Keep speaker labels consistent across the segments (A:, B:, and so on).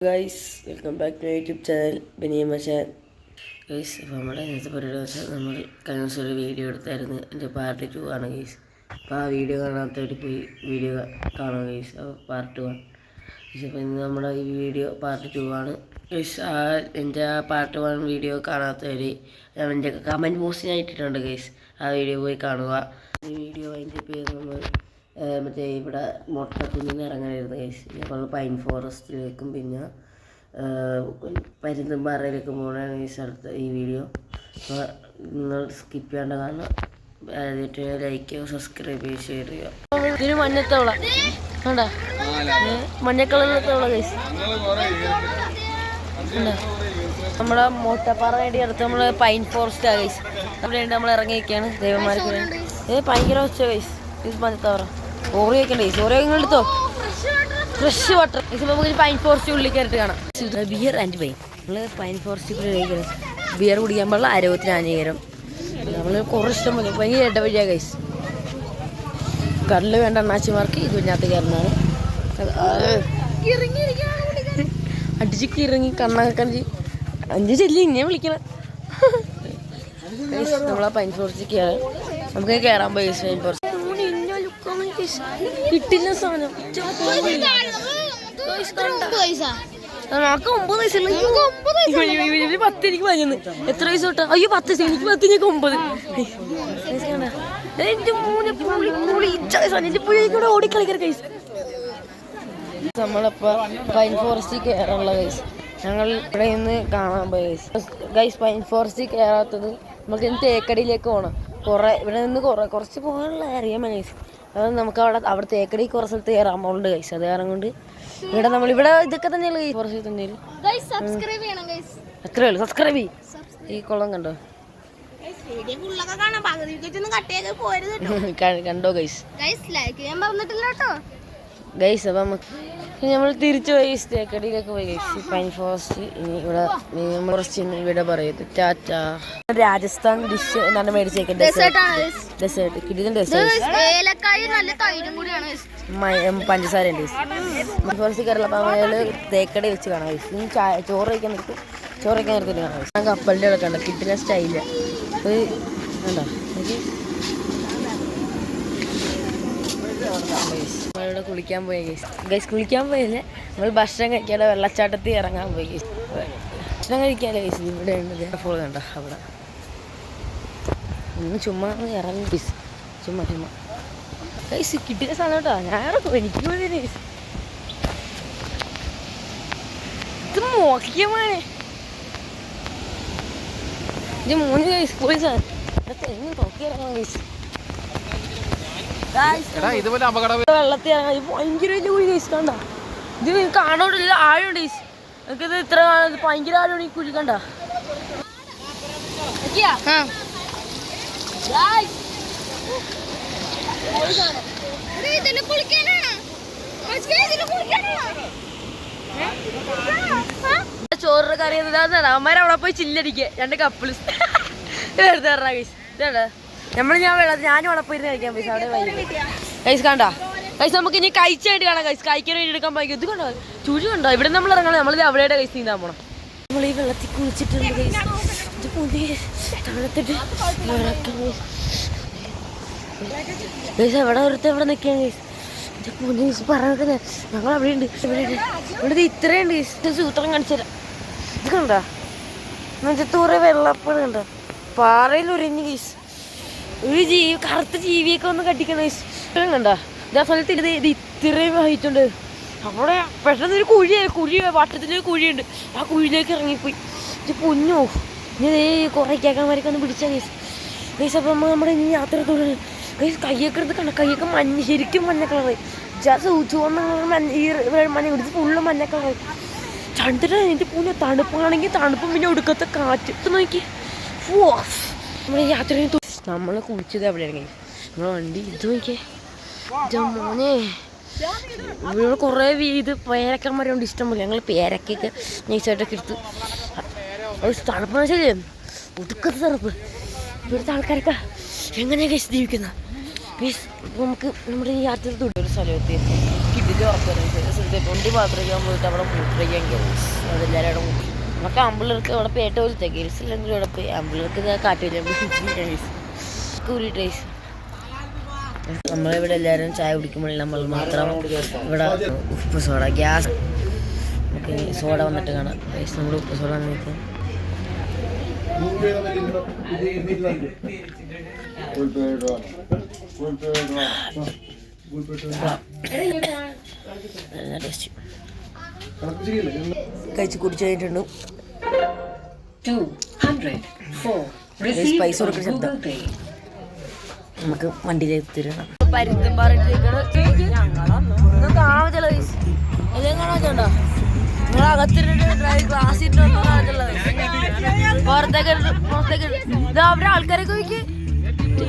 A: Guys welcome back to YouTube channel Baniya Machan. Guys അപ്പോൾ നമ്മുടെ ഇന്നത്തെ പരിപാടി വെച്ചാൽ നമ്മൾ കഴിഞ്ഞ ദിവസം ഒരു വീഡിയോ എടുത്തായിരുന്നു. എൻ്റെ പാർട്ട് 2 ആണ് ഗൈസ്. അപ്പോൾ ആ വീഡിയോ കാണാത്തവർ പോയി വീഡിയോ കാണുക ഗൈസ്. അപ്പോൾ പാർട്ട് 1 ഗൈസ്. അപ്പോൾ ഇന്ന് നമ്മുടെ ഈ വീഡിയോ പാർട്ട് 2 ആണ് ഗൈസ്. എൻ്റെ ആ പാർട്ട് 1 വീഡിയോ കാണാത്തവർ എൻ്റെ കമൻറ്റ് ബോക്സിൽ ഇട്ടിട്ടുണ്ട് ഗൈസ്. ആ വീഡിയോ പോയി കാണുക. ഈ വീഡിയോ അതിൻ്റെ പേര് നമ്മൾ മറ്റേ ഇവിടെ മൊട്ടത്തിൽ നിന്ന് ഇറങ്ങാനായിരുന്നു ഗൈസ്. നമ്മൾ പൈൻ ഫോറസ്റ്റിലേക്കും പിന്നെ പരുന്തുംപാറയിലേക്കും പോകണമാണ് ഗൈസ് അടുത്ത ഈ വീഡിയോ. അപ്പോൾ നിങ്ങൾ സ്കിപ്പ് ചെയ്യേണ്ട കാരണം ആദ്യമായിട്ട് ലൈക്ക് ചെയ്യുക, സബ്സ്ക്രൈബ് ചെയ്യുക, ഷെയർ ചെയ്യുക. ഇതിന് മഞ്ഞത്തവള കണ്ടാ, മഞ്ഞ കളറിലത്തവള ഗൈസ്. നമ്മുടെ മൊട്ടപ്പാറയുടെ അടുത്ത് നമ്മൾ പൈൻ ഫോറസ്റ്റ് ഗൈസ്. അവിടെ നമ്മൾ ഇറങ്ങിയൊക്കെയാണ് ദൈവന്മാർക്ക് വേണ്ടി. ഇത് ഭയങ്കര ഒച്ച ഗൈസ്. ഇത് മഞ്ഞത്തവറ ഓറി വെക്കണ്ടേ ഗൈസ്. ഓരോ നിങ്ങൾ എടുത്തോ, ഫ്രഷ് വാട്ടർ. നമുക്ക് പൈൻ ഫോറസ്റ്റ് ഉള്ളിൽ കയറിട്ട് കാണാം. Beer and wine. നമ്മൾ പൈൻ ഫോറസ്റ്റിൽ കഴിക്കണം. ബിയർ കുടിക്കാൻ പാടില്ല, ആരോഗ്യത്തിന് ഹാനികരം. നമ്മൾ കുറേ ഇഷ്ടം പോലെ ഭയങ്കര ഇടവഴിയാ ഗൈസ്. കടല് വേണ്ട അണ്ണാച്ചിമാർക്ക് ഇത് ഇതിനകത്ത് കയറുന്നതാണ്. അടിച്ചൊക്കെ ഇറങ്ങി കണ്ണൊക്കെ അഞ്ച് ചെല്ലി ഇങ്ങനെ വിളിക്കണം. നമ്മളാ പൈൻ ഫോറസ്റ്റിൽ കയറാം. നമുക്ക് കയറാൻ പോയി പൈൻ ഫോറസ്റ്റ്. കിട്ടില്ല സാധനം. നമുക്ക് 9 വയസ്സുള്ള 10 എനിക്ക് പറഞ്ഞത്. എത്ര വയസ്സ് തൊട്ടാ? അയ്യോ 10 എനിക്ക് 10 എനിക്ക് 9. എന്റെ മൂന്ന് പുള്ളിക്കൂടെ ഓടിക്കളിക്കണ കൈസ്. നമ്മളിപ്പോ പൈൻ ഫോറസ്റ്റിൽ കയറാനുള്ള കൈസ്. ഞങ്ങൾ ഇവിടെ നിന്ന് കാണാൻ പോയി ഗൈസ്. പൈൻ ഫോറസ്റ്റിൽ കയറാത്തത് നമുക്ക് ഇന്ന് തേക്കടിയിലേക്ക് പോകണം. ഇവിടെ നിന്ന് കുറച്ച് പോകാനുള്ള അറിയാൻ ഗൈസ്. അത് നമുക്ക് അവിടെ തേക്കടി കുറേ സ്ഥലത്ത് കയറാൻ പോകുന്നുണ്ട് ഗൈസ്. അത് കാരണം കൊണ്ട് ഇവിടെ നമ്മളിവിടെ ഇതൊക്കെ തന്നെയല്ലേ ഈ ഫോറസ്റ്റിൽ തന്നെ. എത്രയേ ഉള്ളൂ, സബ്സ്ക്രൈബ് ചെയ്യും. ഈ കുളം കണ്ടോ, കണ്ടോ ഗൈസ്. ഗൈസ് അപ്പം നമ്മൾ തിരിച്ചു പോയി തേക്കടിയിലേക്ക് പോയി ഗൈസ്. പൈൻ ഫോറസ്റ്റ് ഇനി ഇവിടെ ഫോറസ്റ്റ് ഇവിടെ പറയുന്നത് ടാറ്റ. രാജസ്ഥാൻ ഡിഷ് എന്താണ് മേടിച്ചേക്കുന്നത്? ഡെസേർട്ട് കിടിലൻ ഡെസേർട്ട്. പഞ്ചസാര ഉണ്ട് പൈൻ ഫോറസ്റ്റ് കയറുള്ള തേക്കടി വെച്ച് കാണാം ഗൈസ്. ഇനി ചോറ് വയ്ക്കാൻ നിർത്തിട്ട് കാണാം ഗൈസ്. ഞാൻ കപ്പലിൻ്റെ അവിടെ കണ്ടോ, കിടിലൻ സ്റ്റൈല്. അത് കണ്ടോ നമ്മളിവിടെ കുളിക്കാൻ പോയി ഗൈസ്. കുളിക്കാൻ പോയല്ലേ, നമ്മൾ ഭക്ഷണം കഴിക്കാതെ വെള്ളച്ചാട്ടത്തിൽ ഇറങ്ങാൻ പോയി ഗൈസ്. ഭക്ഷണം കഴിക്കാതെ ഗൈസ്. ഇവിടെ ഉണ്ട് ഫോൾ കണ്ട അവിടെ. ഇന്ന് ചുമ്മാ ഇറങ്ങി ഗൈസ്. ചുമ്മാ ഗൈസ് കിട്ടിയ സാധനം കേട്ടോ. ഞാൻ ഇറക്കും, എനിക്ക് പോയി ഗൈസ്. ഇത് മോക്കിയമാനെ ഇത് 3 ഗൈസ് പോയി സാധനം. തെങ്ങ് നോക്കി ഇറങ്ങാം ഗൈസ്. വെള്ളത്തിൽ ഇറങ്ങാം. ഭയങ്കര വലിയ കുഴി ഗൈസ്. കണ്ട ഇത് കാണോട്ടില്ല, ആഴമുണ്ട് ഗൈസ്. നമുക്കിത് ഇത്ര ഭയങ്കര ആഴമാണ് ഈ കുഴി. കണ്ട ചോറിന്റെ കറി അമ്മമാരവിടെ പോയി ചില്ലടിക്കുക. 2 കപ്പിൾസ് വെറുതെ പറഞ്ഞ ഗൈസ്. ഇതാ ഞാനും അവിടെ പോയിരുന്ന് കഴിക്കാൻ പൈസ അവിടെ ഗൈസ്. കണ്ട ഗൈസ്, നമുക്ക് ഇനി കഴിച്ചായിട്ട് കാണാം ഗൈസ്. കഴിക്കാൻ വേണ്ടി എടുക്കാൻ പോയി. ഇത് കണ്ടോ ചുഴി കണ്ടോ. ഇവിടെ നമ്മൾ ഇറങ്ങണം. നമ്മളിത് അവിടെയുടെ ഗൈസ് നീന്താൻ പോണം. നമ്മൾ ഈ വെള്ളത്തിൽ കുളിച്ചിട്ടുണ്ട് ഗൈസ്. ഇത് പുതിയ തണുത്തിട്ട് ഗൈസ്. എവിടെ ഒരുത്തർ ഇവിടെ നിൽക്കുകയാണ് ഗൈസ്. ഇത് പുതിയ പറഞ്ഞത് ഞങ്ങൾ അവിടെ ഉണ്ട്. ഇവിടെ ഇത്രയുണ്ട് ഗൈസ്. സൂത്രം കാണിച്ചു തരാം. ഇത് കണ്ടോ നെഞ്ചത്തൂറെ വെള്ളപ്പഴം കണ്ടോ. പാറയിൽ ഉരഞ്ഞ് ഗൈസ്. ഒരു കറുത്ത ജീവിയൊക്കെ ഒന്ന് കട്ടിക്കണം ഗൈസ്. കണ്ടോ ഇതാ സ്ഥലത്ത് ഇത് ഇത്രയും ഹൈറ്റുണ്ട്. അവിടെ പെട്ടെന്നൊരു കുഴി വട്ടത്തിലൊരു കുഴിയുണ്ട്. ആ കുഴിയിലേക്ക് ഇറങ്ങിപ്പോയി. ഇത് പൊന്നോ. ഇനി കുറേ കേക്കന്മാരൊക്കെ ഒന്ന് പിടിച്ചാൽ ഗൈസ്. ഗൈസ് അപ്പം നമ്മുടെ ഇനി യാത്ര തുടങ്ങി ഗൈസ്. കയ്യൊക്കെ എടുത്ത് കണ്ട, കയ്യൊക്കെ ശരിക്കും മഞ്ഞ കളറായി. ചുവന്ന മഞ്ഞ പിടിച്ച് ഫുള്ള് മഞ്ഞ കളറായി. തണുത്തിട്ട് എനിക്ക് പൂനെ തണുപ്പാണെങ്കിൽ തണുപ്പും പിന്നെ ഒടുക്കത്തെ കാറ്റ് നോക്കി. നമ്മുടെ യാത്ര നമ്മൾ കുളിച്ചത് എവിടെയാണ് ഗൈസ്. നമ്മളെ വണ്ടി ഇത് നോക്കിയേ. മോനെ ഇവിടെ കുറേ ഇത് പേരക്കന്മാരുണ്ട് ഇഷ്ടം പോലെ. ഞങ്ങൾ പേരക്കൊക്കെ നൈസായിട്ടൊക്കെ എടുത്ത് തണുപ്പെന്ന് വെച്ചാൽ ഒടുക്കത്തെ തണുപ്പ്. ഇവിടുത്തെ ആൾക്കാരൊക്കെ എങ്ങനെയാണ് ഗൈസ് ജീവിക്കുന്നത് ഗൈസ്. നമുക്ക് നമ്മുടെ ഈ യാത്ര ഒരു സ്ഥലത്ത് ഇതിൽ ഉറക്കം വണ്ടി പാത്രയ്ക്കാൻ പോയിട്ട് അവിടെ മൂത്രയ്ക്കാൻ കയറി. അതെല്ലാവരും അവിടെ മൂട്ടി. നമുക്ക് ആമ്പിളർക്ക് അവിടെ പേട്ട പോലത്തെ ഗേൾസിലെങ്കിലും അവിടെ പോയി ആമ്പിളർക്ക് കാട്ടില്ല കൂരി ടേസ്. നമ്മളിവിടെ എല്ലാവരും ചായ കുടിക്കുമ്പോൾ നമ്മൾ മാത്രം ഇവിടെ ഉപ്പ് സോഡ ഗ്യാസ് നമുക്ക് സോഡ വന്നിട്ട് കാണാം. നമ്മൾ ഉപ്പ് സോഡ വന്നിട്ട് കഴിച്ച് കുടിച്ചു കഴിഞ്ഞിട്ടുണ്ട്. പൈസ കൊടുക്കുന്ന ശബ്ദം നമുക്ക് വണ്ടിയിലേക്ക് തരണം. കാണാച്ചോണ്ടോ നിങ്ങൾ അകത്തിട്ട് ക്ലാസ് അവിടെ ആൾക്കാരൊക്കെ നോക്കി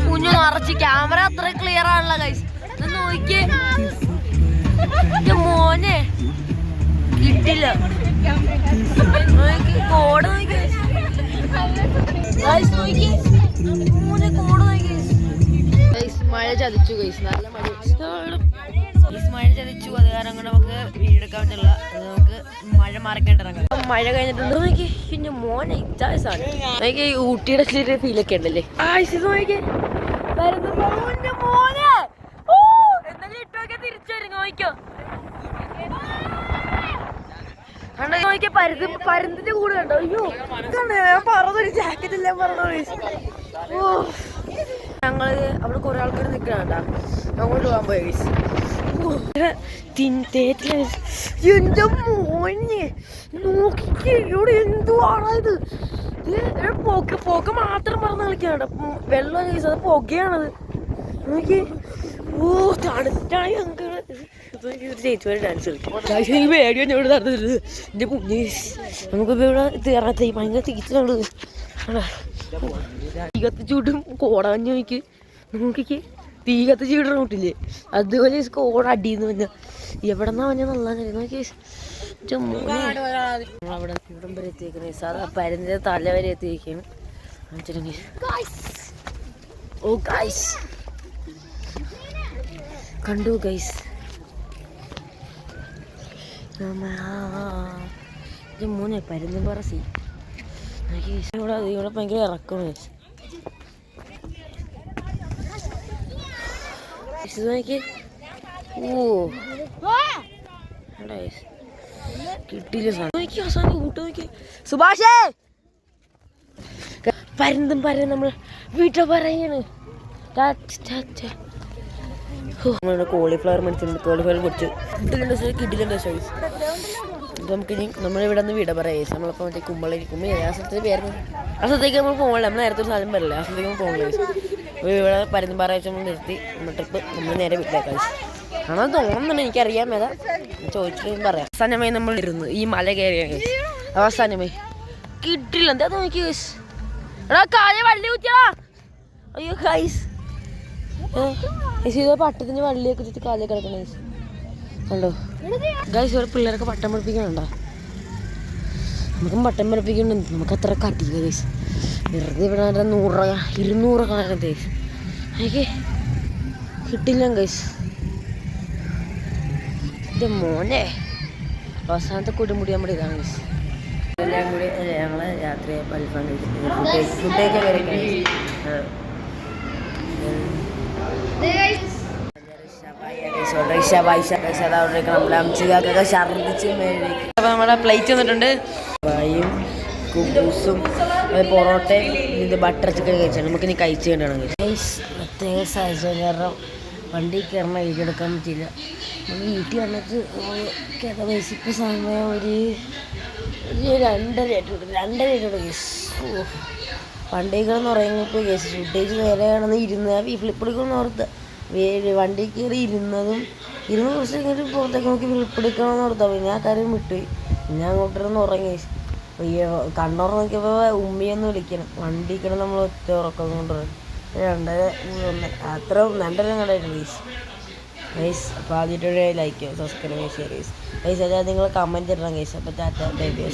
A: കുഞ്ഞു നിറച്ച് ക്യാമറ അത്ര ക്ലിയർ ആണല്ലോ ഗൈസ്. നോക്കിയേ മോനെ കിട്ടില്ല കോട് നോക്കി മോനെ കോട് നോക്കി. മഴ ചതിച്ചു ഗൈസ്, നല്ല മഴ മഴ ചതിച്ചു. അത് കാരണം കൊണ്ട് നമുക്ക് വീടെടുക്കാൻ പറ്റില്ല. അത് നമുക്ക് മഴ മാറിക്കേണ്ട ഇറങ്ങാം. മഴ കഴിഞ്ഞിട്ടുണ്ട് നോക്കി പിന്നെ മോനെ ഇറ്റാസാണ് നോക്കി ഊട്ടിയുടെ ചെറിയ ഫീലൊക്കെ ഉണ്ടല്ലേ. ഇത് നോക്കി മോനെ എന്തെങ്കിലും ഇട്ടോക്കെ തിരിച്ചു വരും നോക്കിയോ. നോക്കിയ പരുന്തിന്റെ കൂടെ കണ്ടോ. അയ്യോ പറഞ്ഞൊരു ജാക്കറ്റ് എല്ലാം പറഞ്ഞോ. ഞങ്ങള് അവിടെ കുറെ ആൾക്കാർ നിൽക്കണ അങ്ങോട്ട് പോകാൻ പോയി. എന്റെ മോനെ നോക്കിക്കേ ഇവിടെ എന്തുവാണ് ഇത്. പോക്ക് മാത്രം പറഞ്ഞ് കളിക്കാണ്. വെള്ളം കേസ് അത് പുകയാണത് നോക്കി. തണുത്തായി ചേച്ചിമാര് ഡാൻസ് കളിക്കും. പേടിയോ ഞാൻ ഇവിടെ നടന്നിരുന്നത് എന്റെ കുഞ്ഞ്. നമുക്കിപ്പോ ഇവിടെ തീർന്നത്തെ ഭയങ്കര തീച്ചുണ്ട്. തീ കത്തിച്ചൂട്ടും കോടാഞ്ഞു നോക്കി നോക്കിക്ക്. തീ കത്തിച്ച് വിടണ കൂട്ടില്ലേ അതുപോലെ കോട അടിയെന്ന് പറഞ്ഞാൽ എവിടെന്നാ പറഞ്ഞാൽ നല്ല നോക്കി. അവിടെ ഇവിടം വരെ എത്തിയേക്കണേ സാധാ പരുന്നിന്റെ തല വരെ എത്തിയിരിക്കുകയാണ്. ഓ ഗൈസ് കണ്ടു ഗൈസ്. മോനെ പരുന്നും പറ സീ ഇവിടെ ഭയങ്കര ഇറക്കും. കിട്ടിയില്ല സാധനം കൂട്ട് നോക്കി. സുഭാഷേ പരുന്തും പരന്ന് നമ്മൾ വീട്ടിൽ പറയാണ്. കോളിഫ്ലവർ മേടിച്ചിട്ടുണ്ട്. കോളിഫ്ലവർ പൊടിച്ച് കിട്ടിയിട്ടുണ്ട് സൈസ്. നമുക്കിനി നമ്മളിവിടെ നിന്ന് വിട പറയാം. നമ്മളിപ്പോൾ മറ്റേ കുമ്പളരിക്കും ആ സ്ഥലത്ത് പേര് ആ സ്ഥലത്തേക്ക് നമ്മൾ പോകണില്ല. നമ്മൾ നേരത്തെ ഒരു സ്ഥലം വരില്ല. ആ സ്ഥലത്തേക്ക് നമ്മൾ പോകണില്ല. ഇവിടെ പരുന്തുംപാറ വെച്ച് നമ്മൾ നിർത്തി ട്രിപ്പ് നമ്മൾ നേരെ വീട്ടിലേക്കായി കാണാൻ തോന്നുന്നുണ്ട്. എനിക്കറിയാം ഏതാ ചോദിച്ചിട്ട് പറയാം. അവസാനമായി നമ്മൾ ഇരുന്നു ഈ മല കയറിയ അവസാനമായി കിട്ടില്ല. എന്താ നോക്കി ഗൈസ്. എടാ കാലേ വള്ളി കുത്തിയാ. അയ്യോ ഗൈസ് ഇത് പട്ടത്തിന് വള്ളിയൊക്കെ വെച്ചിട്ട് കാലേ കിടക്കണ ഗൈസ് കണ്ടോ. ഗൈസ് ഇവിടെ പിള്ളേരൊക്കെ പട്ടം പഠിപ്പിക്കണുണ്ടോ. നമുക്കും പട്ടം പഠിപ്പിക്കുന്നുണ്ട്. നമുക്ക് അത്ര കട്ടില്ല ഗൈസ്. വെറുതെ ഇവിടെ 100 രൂപ 200 കാണാനത് ഗൈസ്. എനിക്ക് കിട്ടില്ല ഗൈസ്. ഇത് മോനെ അവസാനത്തെ കൊടുമുടി നമ്മുടെ ഇതാണ് ഗൈസ്. എല്ലാം കൂടി ഞങ്ങൾ രാത്രി അൽഫാം കഴിച്ചിട്ട് ഫുഡൊക്കെ വരയ്ക്കണം. നമ്മുടെ പ്ലേറ്റ് വന്നിട്ടുണ്ട്. പായും കുബൂസും പൊറോട്ടയും ഇത് ബട്ടർ ചിക്കൻ കഴിച്ചാണ്. നമുക്കിനി കഴിച്ച് കണ്ടാണ് പ്രത്യേക സാഹചര്യം കാരണം വണ്ടി കയറണ എഴുതിയെടുക്കാൻ പറ്റില്ല. നമ്മൾ വീട്ടിൽ വന്നിട്ട് കഥ പൈസക്ക് സമയം ഒരു 2:30 കേസ്. വണ്ടികളെന്ന് പറയുമ്പോൾ കേസ് ഫുട്ടേജ് നേരെ ആണെന്ന് ഇരുന്ന് ഫ്ലിപ്പെടുക്കണം ഓർത്ത് വണ്ടി കയറി ഇരുന്ന് കുറച്ച് കഴിഞ്ഞിട്ട് പുറത്തേക്ക് നോക്കി ഫ്ലിപ്പെടുക്കണമെന്ന് ഓർത്താൽ പിന്നെ ആ കാര്യം വിട്ടുപോയി. പിന്നെ അങ്ങോട്ടിരുന്ന് ഉറങ്ങി. കണ്ണുറ നോക്കിയപ്പോൾ ഉമ്മിയൊന്നും വിളിക്കണം. വണ്ടി കിടന്ന് നമ്മൾ ഒറ്റ ഉറക്കം കൊണ്ടുവരും 2:30 അത്ര 2:30 കണ്ടായിരുന്നു ഗൈസ്. അപ്പോൾ ആദ്യമായിട്ട് ലൈക്ക് ചെയ്യുക, സബ്സ്ക്രൈബ് ചെയ്യുക, ഷെയർ ചെയ്യുക ഗൈസ്. അതായത് നിങ്ങൾ കമൻറ്റ് ഇടണം ഗൈസ്. അപ്പോൾ ടാറ്റ ബൈ ബൈ.